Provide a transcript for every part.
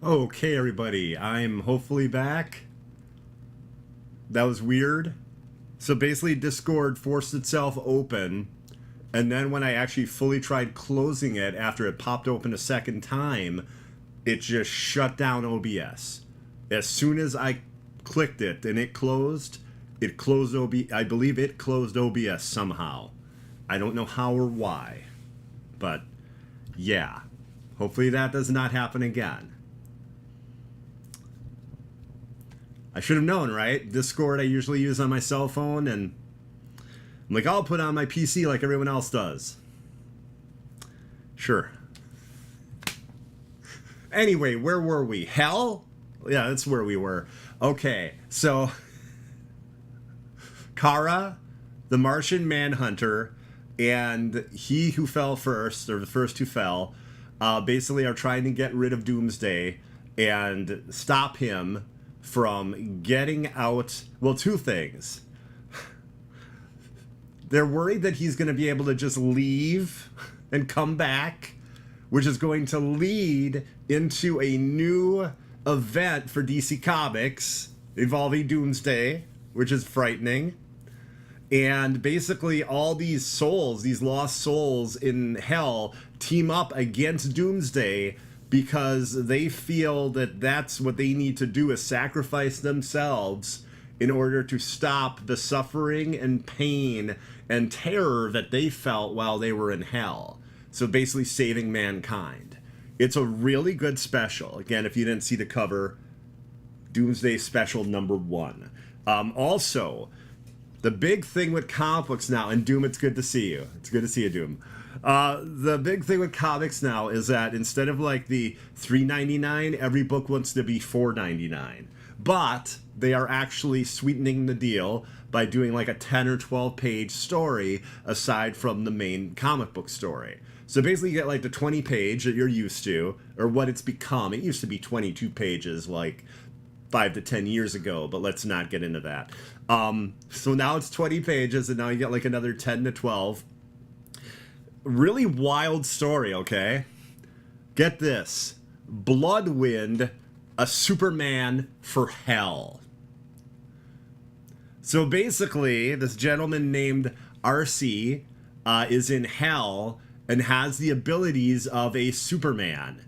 Okay, everybody, I'm hopefully back. That was weird. So basically, Discord forced itself open, and then when I actually fully tried closing it after it popped open a second time, it just shut down OBS. As soon as I clicked it and it closed OBS. I believe it closed OBS somehow. I don't know how or why, but yeah. Hopefully that does not happen again. I should have known, right? Discord I usually use on my cell phone, and I'm like, I'll put it on my PC like everyone else does. Sure. Anyway, where were we? Hell? Yeah, that's where we were. Okay, so Kara, the Martian Manhunter, and he who fell first, or the first who fell, basically are trying to get rid of Doomsday and stop him from getting out. Well, two things. They're worried that he's going to be able to just leave and come back, which is going to lead into a new event for DC Comics involving Doomsday, which is frightening. And basically all these souls, these lost souls in hell, team up against Doomsday because they feel that that's what they need to do, is sacrifice themselves in order to stop the suffering and pain and terror that they felt while they were in hell. So basically saving mankind. It's a really good special. Again, if you didn't see the cover, Doomsday Special #1. Also, the big thing with comic books now, and Doom, it's good to see you. It's good to see you, Doom. The big thing with comics now is that instead of like the $3.99, every book wants to be $4.99. But they are actually sweetening the deal by doing like a 10 or 12 page story aside from the main comic book story. So basically you get like the 20 page that you're used to, or what it's become. It used to be 22 pages like 5 to 10 years ago, but let's not get into that. So now it's 20 pages, and now you get like another 10 to 12. Really wild story, okay? Get this. Bloodwind, a Superman for hell. So basically, this gentleman named RC is in hell and has the abilities of a Superman,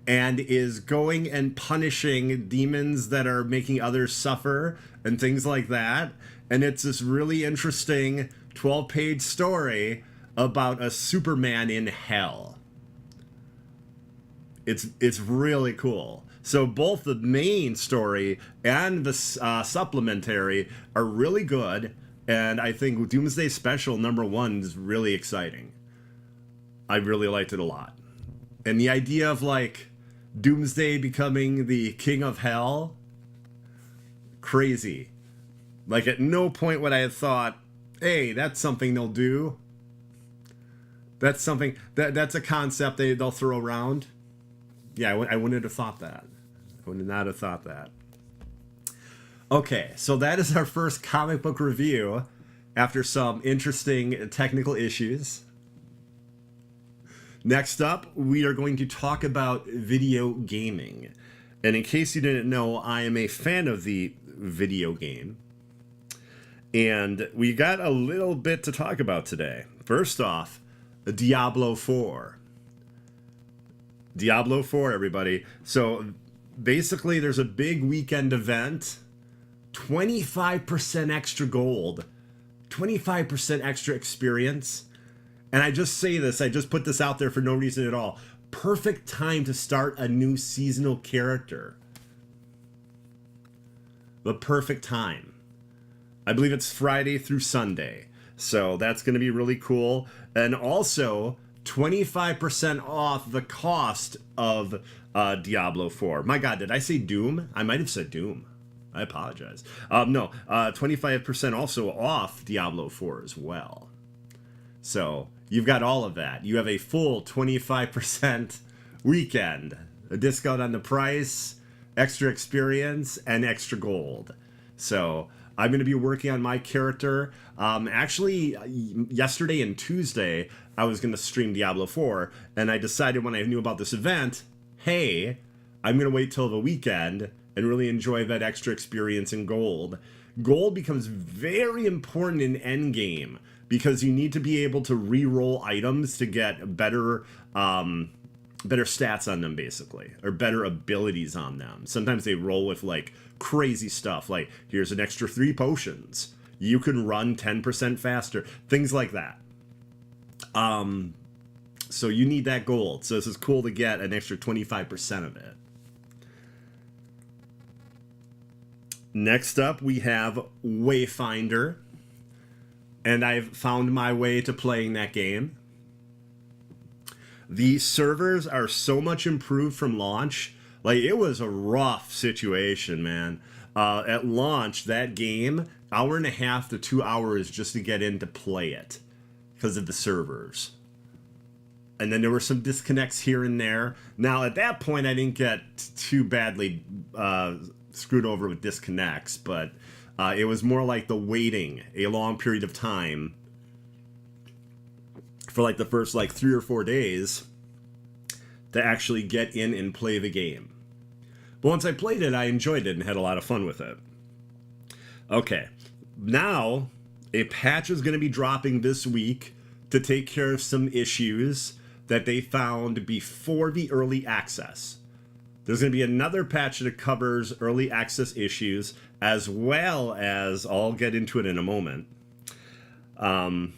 and is going and punishing demons that are making others suffer and things like that. And it's this really interesting 12-page story about a Superman in hell. It's really cool. So both the main story and the supplementary are really good, and I think Doomsday Special #1 is really exciting. I really liked it a lot. And the idea of like Doomsday becoming the king of hell, crazy. Like at no point would I have thought, hey, that's something they'll do. That's something that's a concept they'll throw around. Yeah, I wouldn't have thought that. I would not have thought that. Okay, so that is our first comic book review. after some interesting technical issues. Next up, we are going to talk about video gaming. And in case you didn't know, I am a fan of the video game. And we got a little bit to talk about today. First off, Diablo 4. Diablo 4, everybody. So basically, there's a big weekend event. 25% extra gold. 25% extra experience. And I just say this, I just put this out there for no reason at all. Perfect time to start a new seasonal character. The perfect time. I believe it's Friday through Sunday. So that's going to be really cool. And also, 25% off the cost of Diablo 4. My God, did I say Doom? I might have said Doom. I apologize. No, 25% also off Diablo 4 as well. So you've got all of that. You have a full 25% weekend, a discount on the price, extra experience, and extra gold. So I'm going to be working on my character. Actually, yesterday and Tuesday, I was going to stream Diablo 4, and I decided when I knew about this event, hey, I'm going to wait till the weekend and really enjoy that extra experience in gold. Gold becomes very important in endgame because you need to be able to re-roll items to get better stats on them, basically, or better abilities on them. Sometimes they roll with like crazy stuff, like here's an extra 3 potions. You can run 10% faster, things like that. So you need that gold. So this is cool to get an extra 25% of it. Next up, we have Wayfinder. And I've found my way to playing that game. The servers are so much improved from launch. Like, it was a rough situation, man. At launch, that game, 1.5 to 2 hours just to get in to play it because of the servers. And then there were some disconnects here and there. Now, at that point, I didn't get too badly screwed over with disconnects, but it was more like the waiting a long period of time for like the first like 3 or 4 days to actually get in and play the game. But once I played it, I enjoyed it and had a lot of fun with it. Okay, now a patch is going to be dropping this week to take care of some issues that they found before the early access. There's going to be another patch that covers early access issues, as well as, I'll get into it in a moment. I'm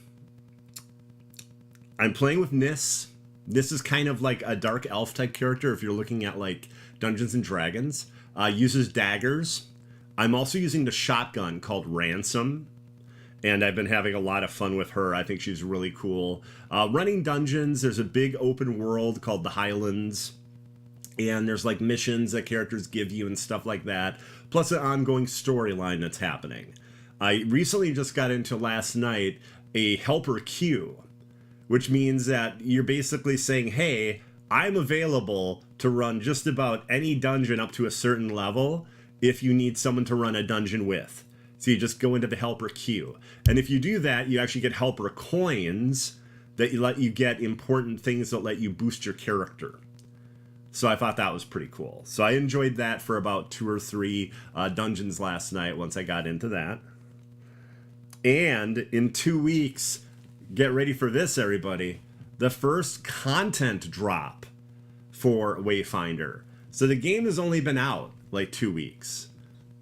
playing with Nis. This is kind of like a dark elf type character if you're looking at like Dungeons and Dragons. Uses daggers. I'm also using the shotgun called Ransom, and I've been having a lot of fun with her. I think she's really cool. Running dungeons, there's a big open world called the Highlands, and there's like missions that characters give you and stuff like that, plus an ongoing storyline that's happening. I recently just got into last night a helper queue, which means that you're basically saying, hey, I'm available to run just about any dungeon up to a certain level if you need someone to run a dungeon with. So you just go into the helper queue. And if you do that, you actually get helper coins that let you get important things that let you boost your character. So I thought that was pretty cool. So I enjoyed that for about 2 or 3 dungeons last night once I got into that. And in 2 weeks, get ready for this, everybody, the first content drop for Wayfinder. So the game has only been out like 2 weeks.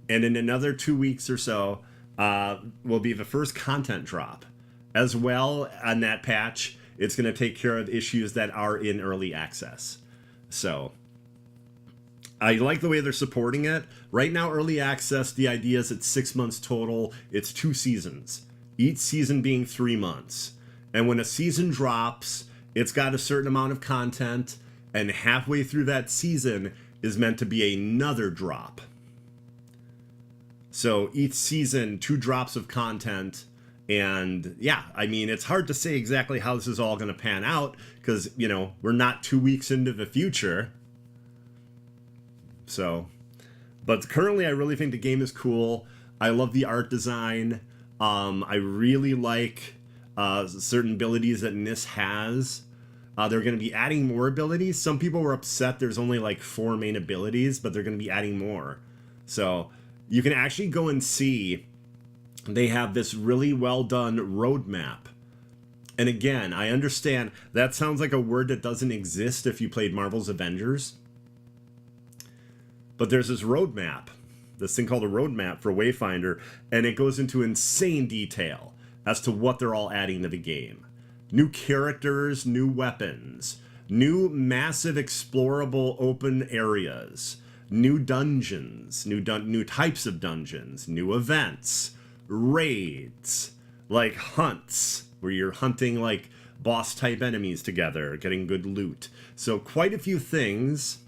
And in another 2 weeks or so will be the first content drop. As well, on that patch, it's going to take care of issues that are in early access. So I like the way they're supporting it. Right now, early access, the idea is it's 6 months total. It's 2 seasons, each season being 3 months. And when a season drops, it's got a certain amount of content, and halfway through that season is meant to be another drop. So each season, 2 drops of content. And yeah, I mean, it's hard to say exactly how this is all going to pan out because, you know, we're not 2 weeks into the future. So, but currently I really think the game is cool. I love the art design. I really like certain abilities that Nis has. They're going to be adding more abilities. Some people were upset there's only like 4 main abilities, but they're going to be adding more. So you can actually go and see they have this really well done roadmap. And again, I understand that sounds like a word that doesn't exist if you played Marvel's Avengers. But there's this roadmap, this thing called a roadmap for Wayfinder, and it goes into insane detail as to what they're all adding to the game. New characters, new weapons, new massive explorable open areas, new dungeons, new types of dungeons, new events, raids, like hunts, where you're hunting like boss type enemies together, getting good loot. So quite a few things.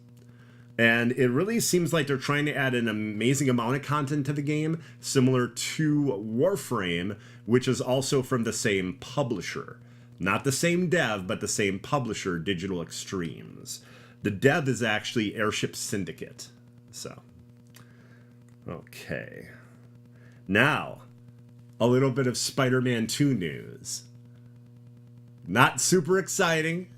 And it really seems like they're trying to add an amazing amount of content to the game, similar to Warframe, which is also from the same publisher. Not the same dev, but the same publisher, Digital Extremes. The dev is actually Airship Syndicate. So, okay. Now, a little bit of Spider-Man 2 news. Not super exciting.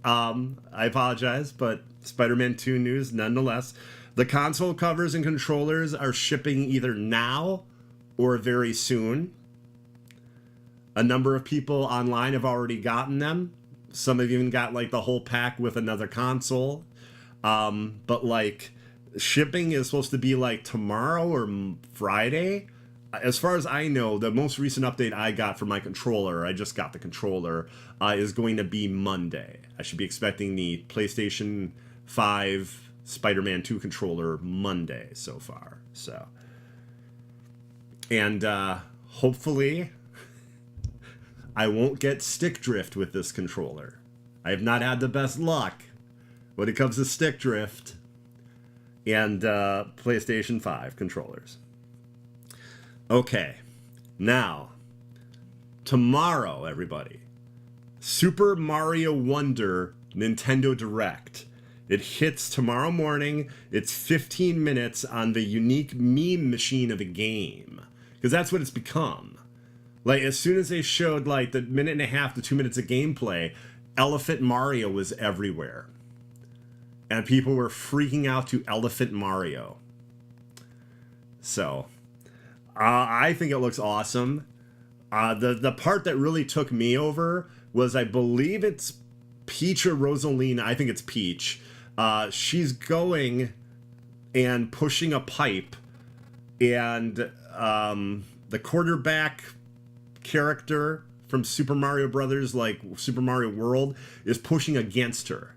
I apologize, but Spider-Man 2 news nonetheless. The console covers and controllers are shipping either now or very soon. A number of people online have already gotten them. Some have even got like the whole pack with another console. But like shipping is supposed to be like tomorrow or Friday. As far as I know, the most recent update I got for my controller, I just got the controller, is going to be Monday. I should be expecting the PlayStation 5 Spider-Man 2 controller Monday so far. So, and hopefully I won't get stick drift with this controller. I have not had the best luck when it comes to stick drift and PlayStation 5 controllers. Okay, now, tomorrow, everybody, Super Mario Wonder Nintendo Direct. It hits tomorrow morning. It's 15 minutes on the unique meme machine of a game, because that's what it's become. Like, as soon as they showed, like, the 1.5 to 2 minutes of gameplay, Elephant Mario was everywhere. And people were freaking out to Elephant Mario. So, I think it looks awesome. The part that really took me over was, I believe it's Peach or Rosalina. I think it's Peach. She's going and pushing a pipe, and the quarterback character from Super Mario Brothers, like Super Mario World, is pushing against her.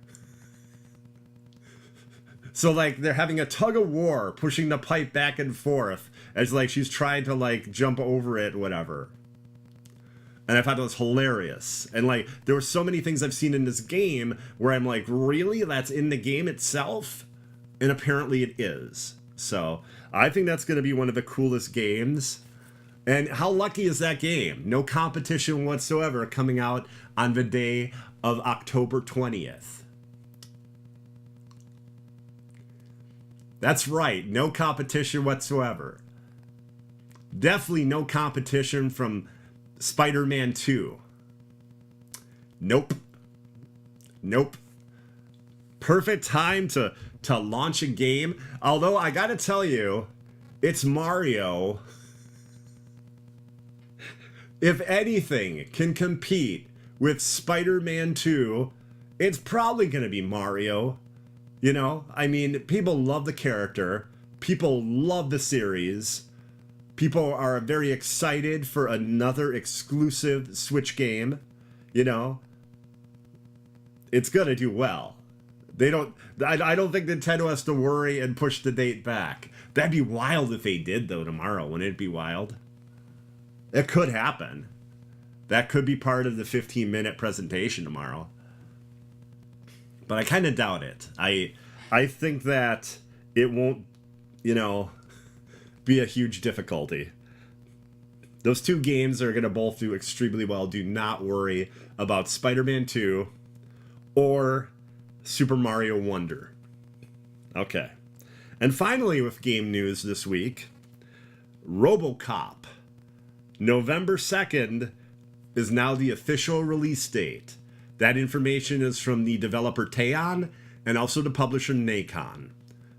So, like, they're having a tug of war, pushing the pipe back and forth, as, like, she's trying to, like, jump over it, whatever. And I thought that was hilarious. And, like, there were so many things I've seen in this game where I'm like, really? That's in the game itself? And apparently it is. So, I think that's going to be one of the coolest games. And how lucky is that game? No competition whatsoever coming out on the day of October 20th. That's right, no competition whatsoever. Definitely no competition from Spider-Man 2. Nope. Nope. Perfect time to launch a game. Although, I gotta tell you, it's Mario. If anything can compete with Spider-Man 2, it's probably gonna be Mario. You know, I mean, people love the character. People love the series. People are very excited for another exclusive Switch game. You know, it's gonna do well. I don't think Nintendo has to worry and push the date back. That'd be wild if they did, though, tomorrow. Wouldn't it be wild? It could happen. That could be part of the 15-minute presentation tomorrow. But I kind of doubt it. I think that it won't, you know, be a huge difficulty. Those two games are going to both do extremely well. Do not worry about Spider-Man 2 or Super Mario Wonder. Okay. And finally, with game news this week, RoboCop November 2nd is now the official release date. That information is from the developer Teon and also the publisher Nacon.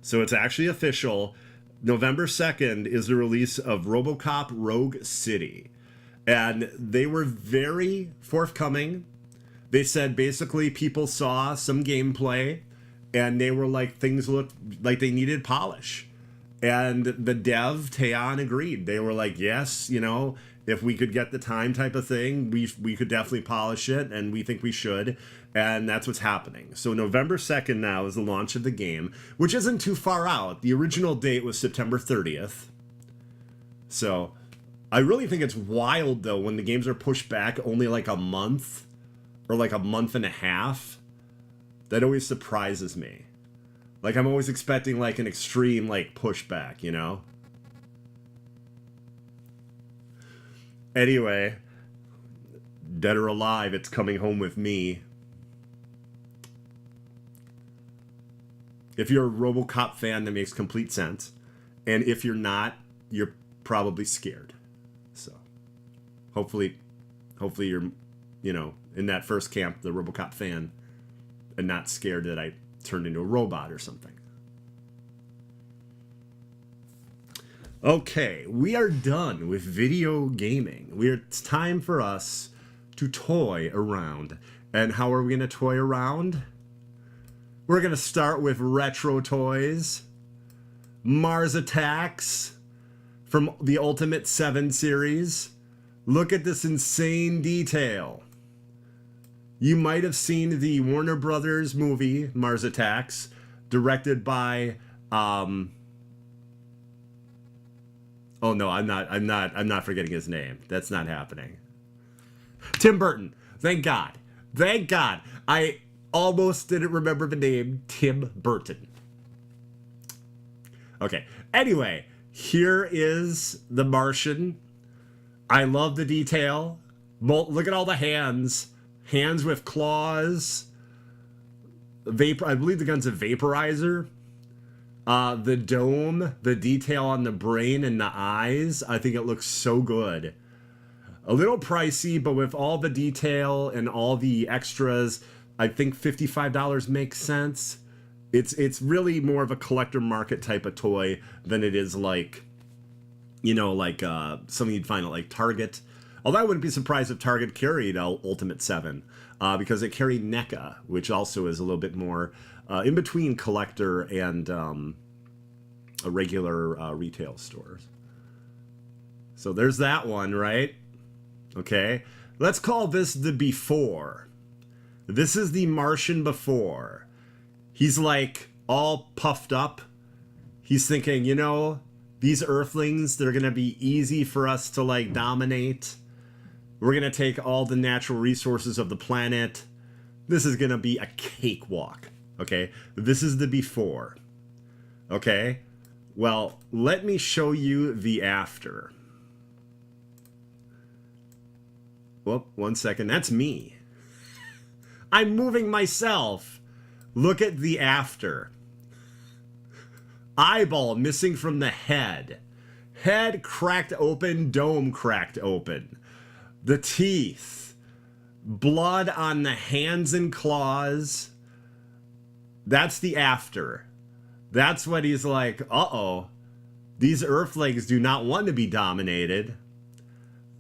So it's actually official. November 2nd is the release of RoboCop Rogue City. And they were very forthcoming. They said basically people saw some gameplay and they were like, things looked like they needed polish. And the dev, Teon, agreed. They were like, yes, you know, if we could get the time type of thing, we could definitely polish it, and we think we should. And that's what's happening. So November 2nd now is the launch of the game, which isn't too far out. The original date was September 30th. So I really think it's wild, though, when the games are pushed back only like a month or like a month and a half. That always surprises me. Like, I'm always expecting like an extreme like pushback, you know? Anyway, dead or alive, it's coming home with me. If you're a RoboCop fan, that makes complete sense. And if you're not, you're probably scared. So, hopefully you're, you know, in that first camp, the RoboCop fan, and not scared that I turned into a robot or something. Okay, we are done with video gaming. It's time for us to toy around. And how are we going to toy around? We're going to start with retro toys. Mars Attacks from the Ultimate 7 series. Look at this insane detail. You might have seen the Warner Brothers movie, Mars Attacks, directed by oh no, I'm not forgetting his name. That's not happening. Tim Burton. Thank God. Thank God. I almost didn't remember the name Tim Burton. Okay. Anyway, here is The Martian. I love the detail. Look at all the hands. Hands with claws. I believe the gun's a vaporizer. The dome, the detail on the brain and the eyes, I think it looks so good. A little pricey, but with all the detail and all the extras, I think $55 makes sense. It's really more of a collector market type of toy than it is like, you know, like something you'd find at like Target. Although I wouldn't be surprised if Target carried Ultimate 7, because it carried NECA, which also is a little bit more in between collector and a regular retail stores. So there's that one, right? Okay, let's call this the before. This is the Martian before. He's like all puffed up. He's thinking, you know, these Earthlings, they're gonna be easy for us to like dominate. We're gonna take all the natural resources of the planet. This is gonna be a cakewalk. Okay, this is the before. Okay, well, let me show you the after. Whoop, 1 second, that's me. I'm moving myself. Look at the after. Eyeball missing from the head. Head cracked open, dome cracked open. The teeth. Blood on the hands and claws. That's the after. That's what he's like, uh-oh. These Earthlings do not want to be dominated.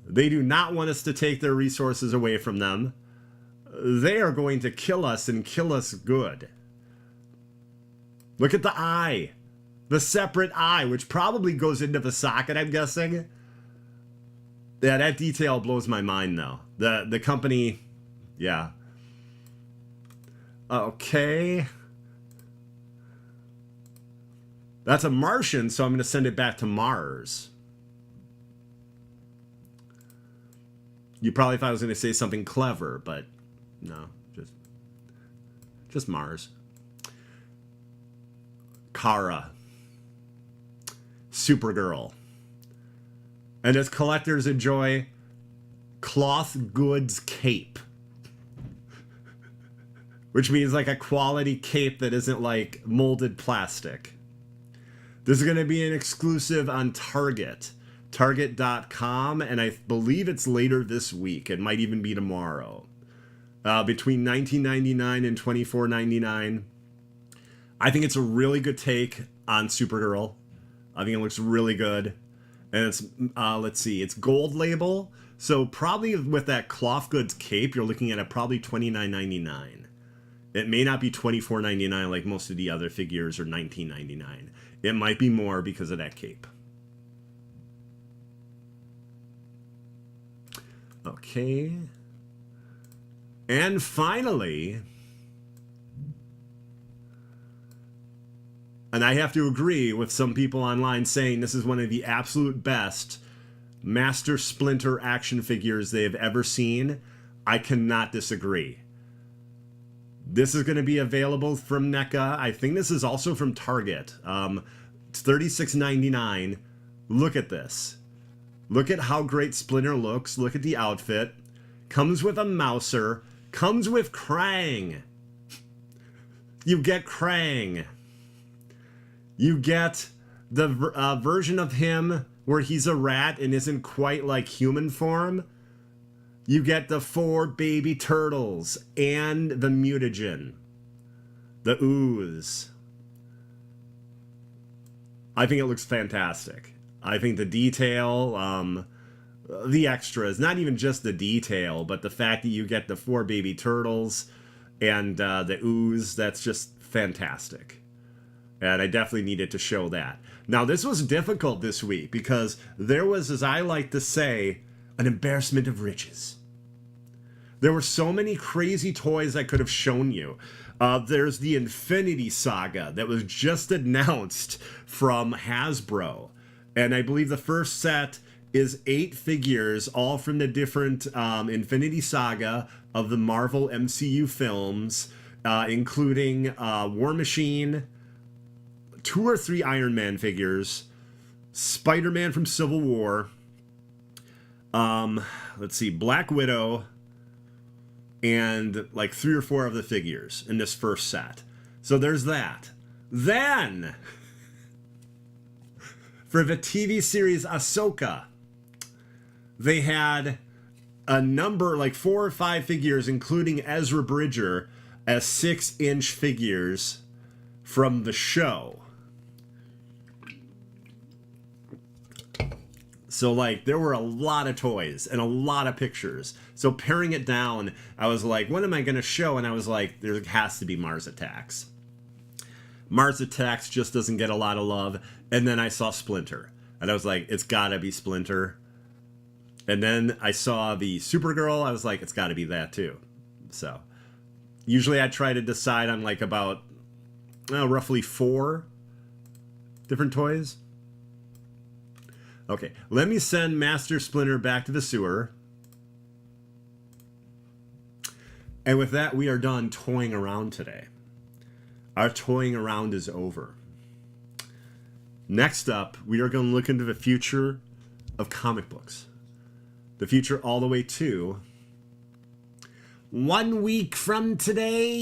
They do not want us to take their resources away from them. They are going to kill us and kill us good. Look at the eye. The separate eye, which probably goes into the socket, I'm guessing. Yeah, that detail blows my mind, though. The company, yeah. Okay. That's a Martian, so I'm going to send it back to Mars. You probably thought I was going to say something clever, but no, just Mars. Kara. Supergirl. And as collectors enjoy, cloth goods cape. Which means like a quality cape that isn't like molded plastic. This is going to be an exclusive on Target. Target.com, and I believe it's later this week. It might even be tomorrow. Between $19.99 and $24.99. I think it's a really good take on Supergirl. I think it looks really good. And it's, let's see, it's gold label. So probably with that cloth goods cape, you're looking at probably $29.99. It may not be $24.99 like most of the other figures, or $19.99. It might be more because of that cape. Okay. And finally, and I have to agree with some people online saying this is one of the absolute best Master Splinter action figures they have ever seen. I cannot disagree. This is going to be available from NECA. I think this is also from Target. It's $36.99. Look at this. Look at how great Splinter looks. Look at the outfit. Comes with a Mouser. Comes with Krang. You get Krang. You get the version of him where he's a rat and isn't quite like human form. You get the 4 baby turtles and the mutagen. The ooze. I think it looks fantastic. I think the detail, the extras, not even just the detail, but the fact that you get the 4 baby turtles and the ooze, that's just fantastic. And I definitely needed to show that. Now, this was difficult this week because there was, as I like to say, an embarrassment of riches. There were so many crazy toys I could have shown you. There's the Infinity Saga that was just announced from Hasbro. And I believe the first set is 8 figures, all from the different Infinity Saga of the Marvel MCU films, including War Machine, 2 or 3 Iron Man figures, Spider-Man from Civil War, let's see, Black Widow, and like 3 or 4 of the figures in this first set. So there's that. Then, for the TV series Ahsoka, they had a number, like 4 or 5 figures, including Ezra Bridger, as 6-inch figures from the show. So, like, there were a lot of toys and a lot of pictures. So, paring it down, I was like, what am I going to show? And I was like, there has to be Mars Attacks. Mars Attacks just doesn't get a lot of love. And then I saw Splinter. And I was like, it's got to be Splinter. And then I saw the Supergirl. I was like, it's got to be that too. So, usually I try to decide on, like, about roughly 4 different toys. Okay, let me send Master Splinter back to the sewer. And with that, we are done toying around today. Our toying around is over. Next up, we are going to look into the future of comic books. The future all the way to 1 week from today.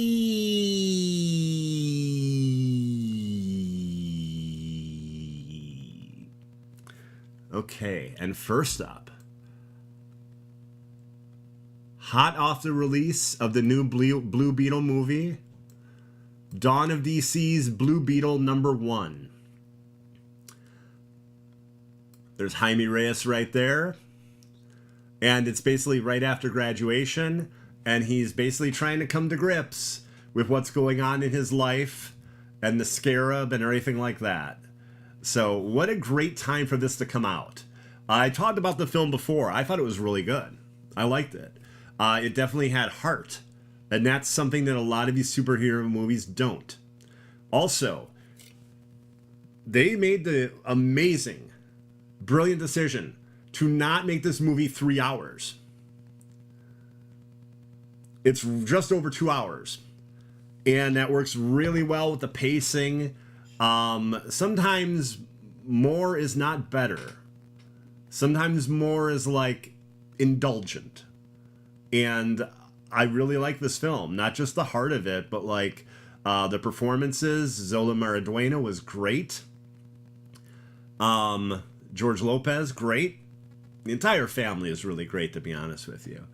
Okay, and first up, hot off the release of the new Blue Beetle movie, Dawn of DC's Blue Beetle #1. There's Jaime Reyes right there, and it's basically right after graduation, and he's basically trying to come to grips with what's going on in his life, and the Scarab and everything like that. So what a great time for this to come out. I talked about the film before. I thought it was really good. I liked it. It definitely had heart. And that's something that a lot of these superhero movies don't. Also, they made the amazing, brilliant decision to not make this movie 3 hours. It's just over 2 hours. And that works really well with the pacing. Sometimes more is not better. Sometimes more is like indulgent. And I really like this film. Not just the heart of it, but like the performances. Zola Maridueña was great. George Lopez, great. The entire family is really great, to be honest with you.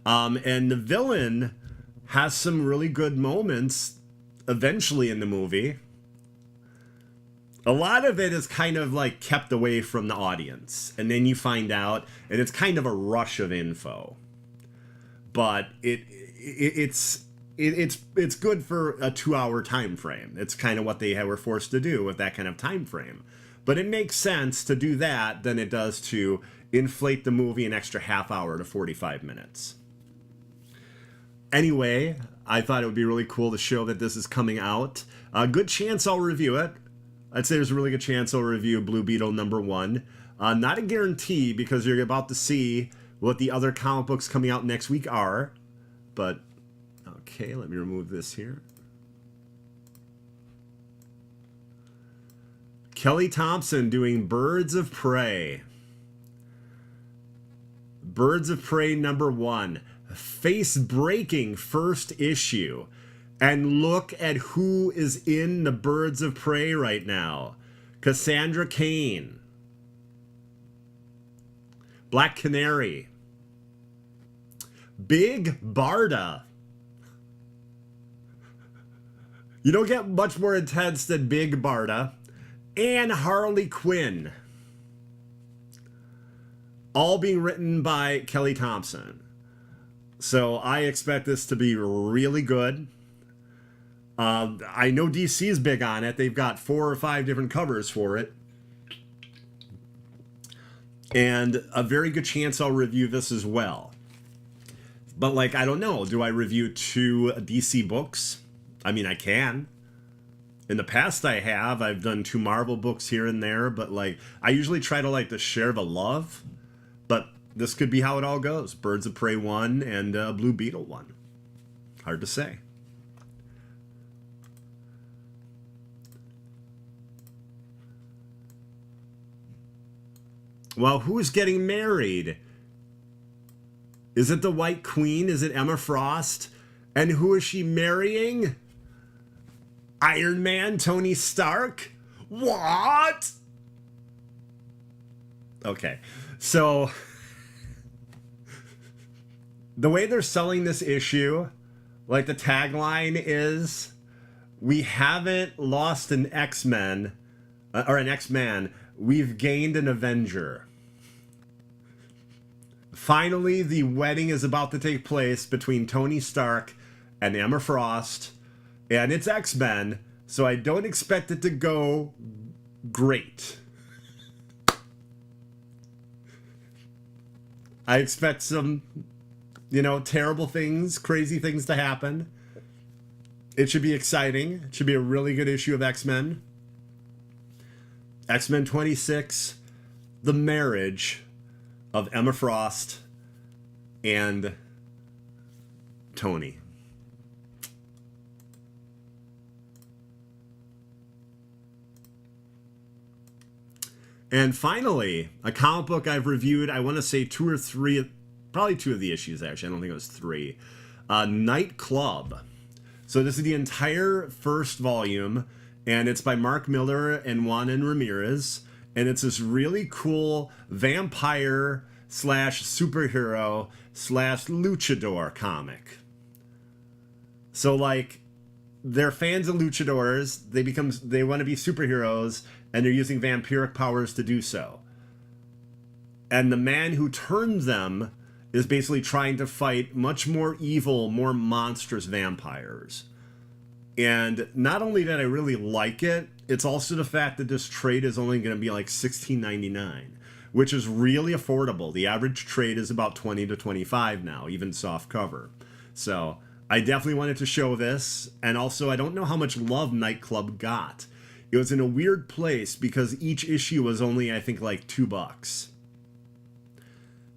And the villain has some really good moments eventually in the movie. A lot of it is kind of like kept away from the audience, and then you find out, and it's kind of a rush of info. But it's good for a 2-hour time frame. It's kind of what they were forced to do with that kind of time frame. But it makes sense to do that than it does to inflate the movie an extra half hour to 45 minutes. Anyway, I thought it would be really cool to show that this is coming out. A good chance I'll review it. I'd say there's a really good chance I'll review Blue Beetle #1. Not a guarantee, because you're about to see what the other comic books coming out next week are. But, okay, let me remove this here. Kelly Thompson doing Birds of Prey. Birds of Prey #1. Face-breaking first issue. And look at who is in the Birds of Prey right now. Cassandra Cain. Black Canary. Big Barda. You don't get much more intense than Big Barda. And Harley Quinn. All being written by Kelly Thompson. So I expect this to be really good. I know DC is big on it. They've got 4 or 5 different covers for it. And a very good chance I'll review this as well. But, like, I don't know. Do I review 2 DC books? I mean, I can. In the past I have. I've done 2 Marvel books here and there. But, like, I usually try to, like, to share the love. But this could be how it all goes. Birds of Prey 1 and Blue Beetle 1. Hard to say. Well, who's getting married? Is it the White Queen? Is it Emma Frost? And who is she marrying? Iron Man, Tony Stark? What? Okay, so the way they're selling this issue, like the tagline is, we haven't lost an X-Men, or an X-Man, we've gained an Avenger. Finally, the wedding is about to take place between Tony Stark and Emma Frost, and it's X-Men, so I don't expect it to go great. I expect some, you know, terrible things, crazy things to happen. It should be exciting. It should be a really good issue of X-Men. X-Men 26, the marriage of Emma Frost and Tony. And finally, a comic book I've reviewed, I want to say 2 or 3, probably 2 of the issues actually, I don't think it was 3. Night Club. So this is the entire first volume, and it's by Mark Miller and Juan and Ramirez, and it's this really cool vampire / superhero / luchador comic. So, like, they're fans of luchadors, they want to be superheroes, and they're using vampiric powers to do so. And the man who turned them is basically trying to fight much more evil, more monstrous vampires. And not only did I really like it, it's also the fact that this trade is only going to be like $16.99, which is really affordable. The average trade is about $20 to $25 now, even soft cover. So I definitely wanted to show this. And also, I don't know how much love Nightclub got. It was in a weird place because each issue was only, I think, like $2.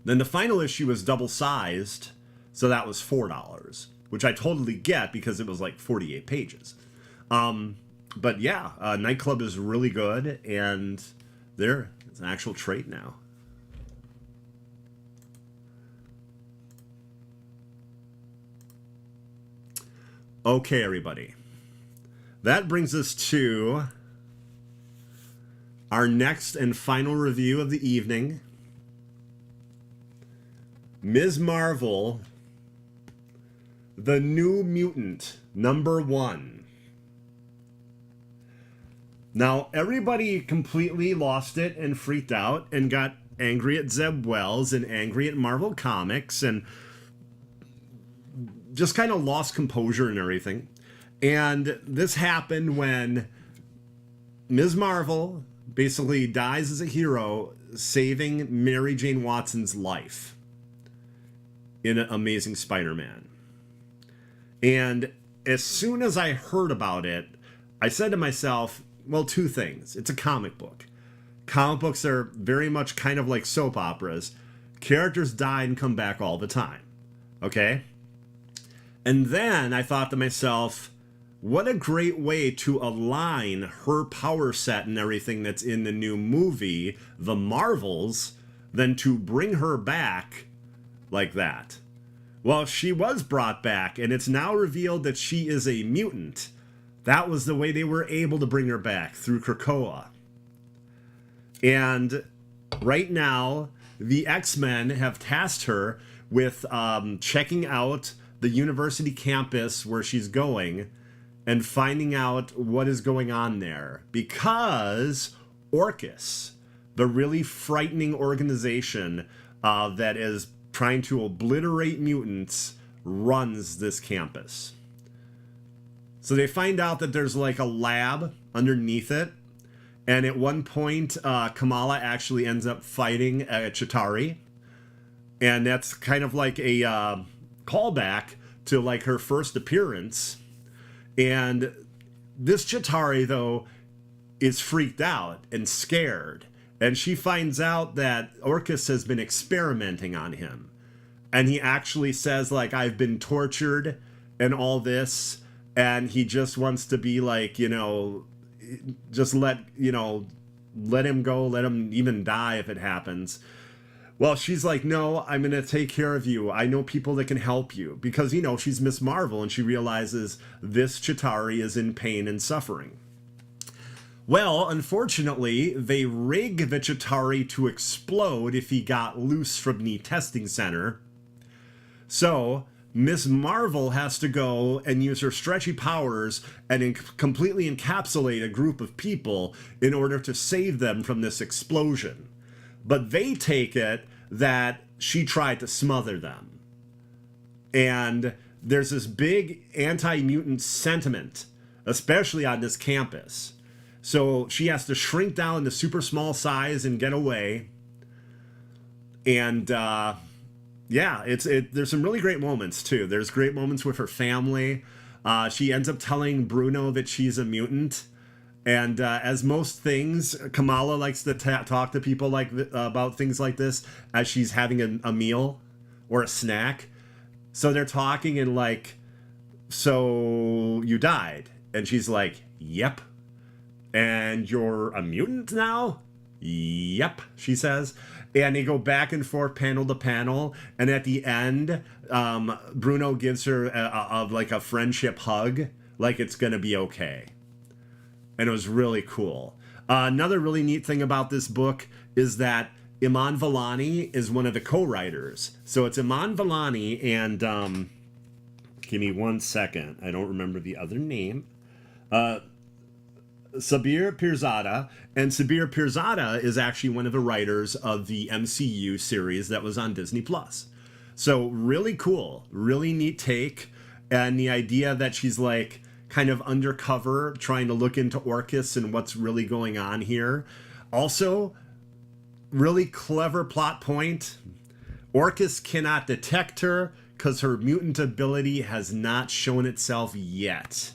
Then the final issue was double-sized, so that was $4, which I totally get because it was like 48 pages. But yeah, Nightclub is really good, and there, it's an actual trait now. Okay, everybody. That brings us to our next and final review of the evening, Ms. Marvel, The New Mutant, #1. Now, everybody completely lost it and freaked out and got angry at Zeb Wells and angry at Marvel Comics and just kind of lost composure and everything. And this happened when Ms. Marvel basically dies as a hero, saving Mary Jane Watson's life in Amazing Spider-Man. And as soon as I heard about it, I said to myself, well, two things. It's a comic book. Comic books are very much kind of like soap operas. Characters die and come back all the time. Okay? And then I thought to myself, what a great way to align her power set and everything that's in the new movie, The Marvels, than to bring her back like that. Well, she was brought back, and it's now revealed that she is a mutant. That was the way they were able to bring her back, through Krakoa. And right now, the X-Men have tasked her with checking out the university campus where she's going and finding out what is going on there. Because Orchis, the really frightening organization that is trying to obliterate mutants, runs this campus. So they find out that there's like a lab underneath it. And at one point, Kamala actually ends up fighting Chitauri. And that's kind of like a callback to like her first appearance. And this Chitauri, though, is freaked out and scared. And she finds out that Orchis has been experimenting on him. And he actually says, like, I've been tortured and all this. And he just wants to be like, you know, just let him go, let him even die if it happens. Well, she's like, no, I'm going to take care of you. I know people that can help you. Because, you know, she's Miss Marvel and she realizes this Chitauri is in pain and suffering. Well, unfortunately, they rig the Chitauri to explode if he got loose from the testing center. So Miss Marvel has to go and use her stretchy powers and completely encapsulate a group of people in order to save them from this explosion. But they take it that she tried to smother them. And there's this big anti-mutant sentiment, especially on this campus. So she has to shrink down to super small size and get away. And yeah, there's some really great moments too. There's great moments with her family. She ends up telling Bruno that she's a mutant. And as most things, Kamala likes to talk to people like about things like this as she's having a meal or a snack. So they're talking and like, so you died. And she's like, yep. And you're a mutant now? Yep, she says. And they go back and forth, panel to panel. And at the end, Bruno gives her like a friendship hug, like it's going to be okay. And it was really cool. Another really neat thing about this book is that Iman Vellani is one of the co-writers. So it's Iman Vellani and, give me 1 second. I don't remember the other name. Sabir Pirzada, and Sabir Pirzada is actually one of the writers of the MCU series that was on Disney+. So really cool, really neat take, and the idea that she's like kind of undercover trying to look into Orchis and what's really going on here. Also, really clever plot point. Orchis cannot detect her because her mutant ability has not shown itself yet.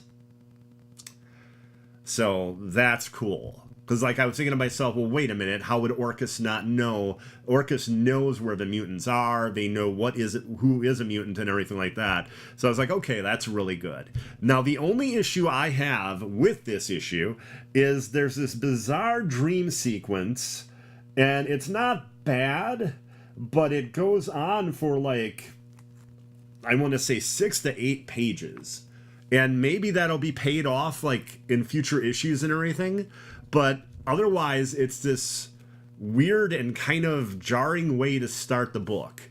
So that's cool. Because like I was thinking to myself, well, wait a minute, how would Orchis not know? Orchis knows where the mutants are. They know who is a mutant and everything like that. So I was like, okay, that's really good. Now, the only issue I have with this issue is there's this bizarre dream sequence, and it's not bad, but it goes on for like, I want to say 6 to 8 pages. And maybe that'll be paid off like in future issues and everything. But otherwise, it's this weird and kind of jarring way to start the book.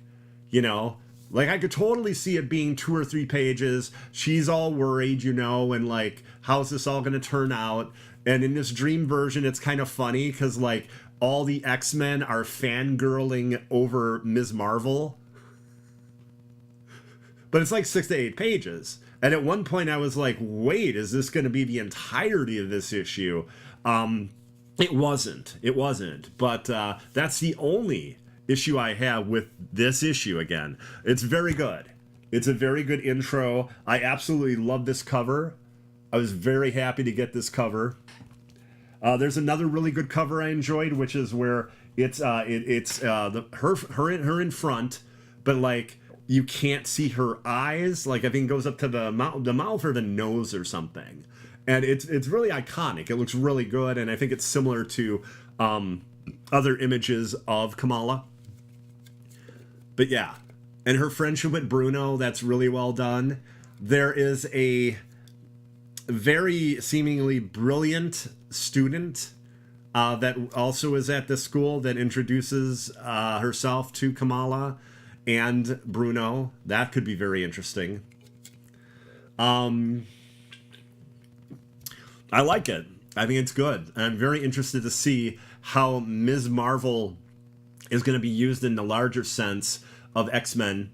You know, like I could totally see it being 2 or 3 pages. She's all worried, you know, and like, how's this all going to turn out? And in this dream version, it's kind of funny because like all the X-Men are fangirling over Ms. Marvel. But it's like 6 to 8 pages. And at one point I was like, wait, is this going to be the entirety of this issue? It wasn't. But that's the only issue I have with this issue again. It's very good. It's a very good intro. I absolutely love this cover. I was very happy to get this cover. There's another really good cover I enjoyed, which is where it's her in front, but like you can't see her eyes. Like I think it goes up to the mouth or the nose or something, and it's really iconic. It looks really good, and I think it's similar to other images of Kamala. But yeah, and her friendship with Bruno, that's really well done. There is a very seemingly brilliant student that also is at the school that introduces herself to Kamala and Bruno. That could be very interesting. I like it. I think it's good. I'm very interested to see how Ms. Marvel is going to be used in the larger sense of X-Men.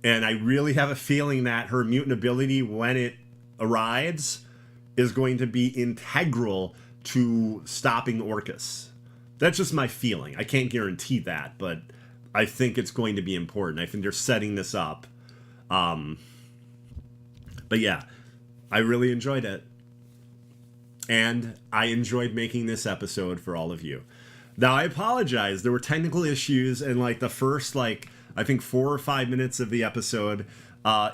And I really have a feeling that her mutant ability, when it arrives, is going to be integral to stopping Orcus. That's just my feeling. I can't guarantee that, but I think it's going to be important. I think they're setting this up. But yeah, I really enjoyed it. And I enjoyed making this episode for all of you. Now, I apologize. There were technical issues, and like the first, like, I think 4 or 5 minutes of the episode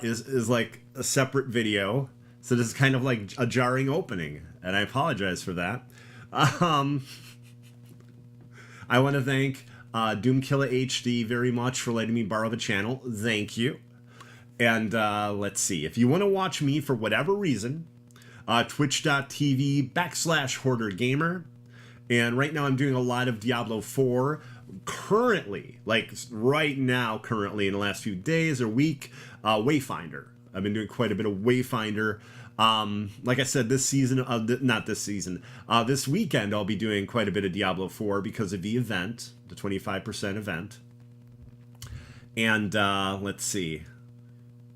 is like a separate video. So this is kind of like a jarring opening, and I apologize for that. I want to thank Doomkiller HD very much for letting me borrow the channel. Thank you. And let's see. If you want to watch me for whatever reason, twitch.tv/Hoardergamer. And right now I'm doing a lot of Diablo 4. Currently, like right now, currently in the last few days or week, Wayfinder. I've been doing quite a bit of Wayfinder. Like I said, this season, not this season, this weekend I'll be doing quite a bit of Diablo 4 because of the event, the 25% event. And let's see.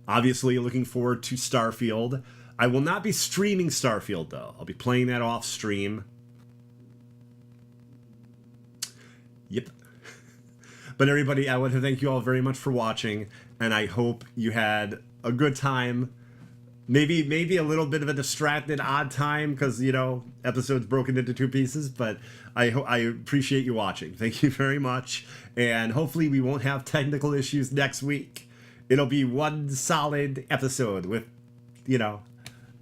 Obviously, looking forward to Starfield. I will not be streaming Starfield, though. I'll be playing that off stream. Yep. But everybody, I want to thank you all very much for watching, and I hope you had a good time. Maybe a little bit of a distracted, odd time because, you know, episodes broken into 2 pieces, but I appreciate you watching. Thank you very much, and hopefully we won't have technical issues next week. It'll be one solid episode with, you know,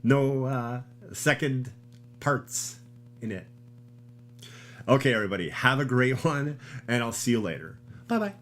no second parts in it. Okay, everybody, have a great one, and I'll see you later. Bye-bye.